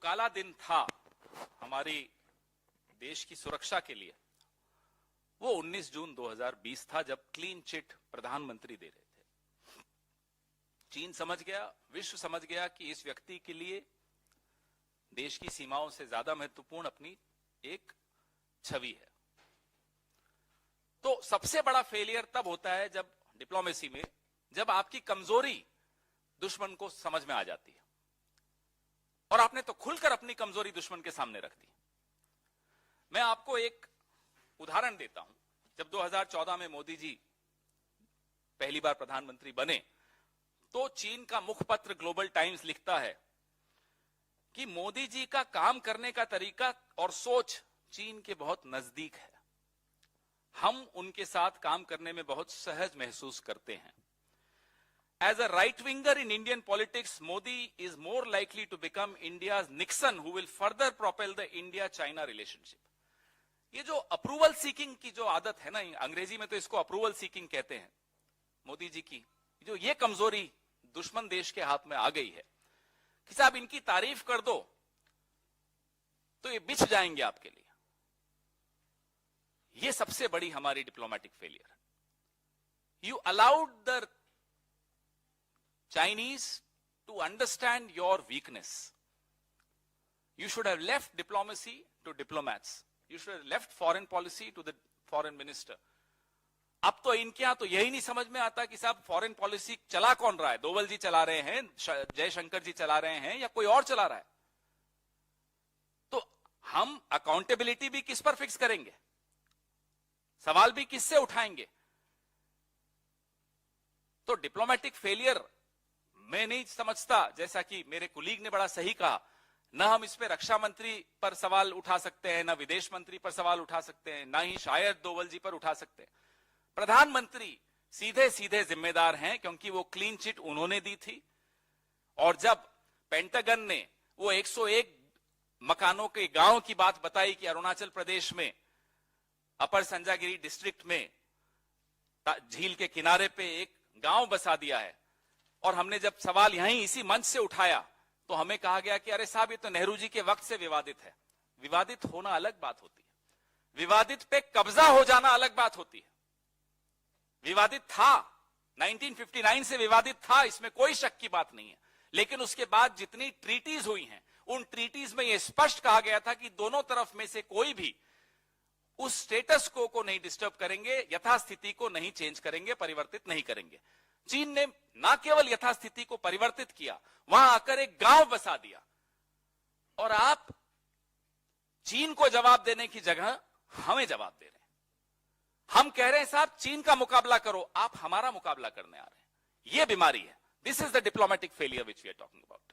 काला दिन था हमारी देश की सुरक्षा के लिए, वो 19 जून 2020 था, जब क्लीन चिट प्रधानमंत्री दे रहे थे। चीन समझ गया, विश्व समझ गया कि इस व्यक्ति के लिए देश की सीमाओं से ज्यादा महत्वपूर्ण अपनी एक छवि है। तो सबसे बड़ा फेलियर तब होता है जब डिप्लोमेसी में, जब आपकी कमजोरी दुश्मन को समझ में आ जाती है, और आपने तो खुलकर अपनी कमजोरी दुश्मन के सामने रख दी। मैं आपको एक उदाहरण देता हूं। जब 2014 में मोदी जी पहली बार प्रधानमंत्री बने, तो चीन का मुखपत्र ग्लोबल टाइम्स लिखता है कि मोदी जी का काम करने का तरीका और सोच चीन के बहुत नजदीक है, हम उनके साथ काम करने में बहुत सहज महसूस करते हैं। As a right winger in Indian politics, Modi is more likely to become India's Nixon, who will further propel the India-China relationship. ये जो अप्रूवल सीकिंग की जो आदत है ना, अंग्रेजी में तो इसको अप्रूवल सीकिंग कहते हैं, मोदी जी की जो ये कमजोरी दुश्मन देश के हाथ में आ गई है कि साहब इनकी तारीफ कर दो तो ये बिछ जाएंगे आपके लिए। ये सबसे बड़ी हमारी डिप्लोमेटिक फेलियर है। You allowed the Chinese to understand your weakness. You should have left diplomacy to diplomats. You should have left foreign policy to the foreign minister. अब तो इनके यहां तो यही नहीं समझ में आता कि साहब फॉरेन पॉलिसी चला कौन रहा है, दोवल जी चला रहे हैं, जयशंकर जी चला रहे हैं, या कोई और चला रहा है। तो हम अकाउंटेबिलिटी भी किस पर फिक्स करेंगे, सवाल भी किससे उठाएंगे। तो डिप्लोमेटिक फेलियर मैं नहीं समझता, जैसा कि मेरे कुलीग ने बड़ा सही कहा, न हम इस पे रक्षा मंत्री पर सवाल उठा सकते हैं, न विदेश मंत्री पर सवाल उठा सकते हैं, न ही शायद दोवल जी पर उठा सकते हैं। प्रधानमंत्री सीधे सीधे जिम्मेदार हैं, क्योंकि वो क्लीन चिट उन्होंने दी थी। और जब पेंटागन ने वो 101 मकानों के गांव की बात बताई कि अरुणाचल प्रदेश में अपर संजागिरी डिस्ट्रिक्ट में झील के किनारे पे एक गांव बसा दिया है, और हमने जब सवाल यहीं इसी मंच से उठाया तो हमें कहा गया कि अरे साहब ये तो नेहरू जी के वक्त से विवादित है। विवादित होना अलग बात होती है, विवादित पे कब्जा हो जाना अलग बात होती है। विवादित था, 1959 से विवादित था, इसमें कोई शक की बात नहीं है। लेकिन उसके बाद जितनी ट्रीटीज हुई हैं, उन ट्रीटीज में यह स्पष्ट कहा गया था कि दोनों तरफ में से कोई भी उस स्टेटस को नहीं डिस्टर्ब करेंगे, यथास्थिति को नहीं चेंज करेंगे, परिवर्तित नहीं करेंगे। चीन ने ना केवल यथास्थिति को परिवर्तित किया, वहां आकर एक गांव बसा दिया, और आप चीन को जवाब देने की जगह हमें जवाब दे रहे हैं। हम कह रहे हैं साहब चीन का मुकाबला करो, आप हमारा मुकाबला करने आ रहे हैं। यह बीमारी है। This is the diplomatic failure which we are talking about.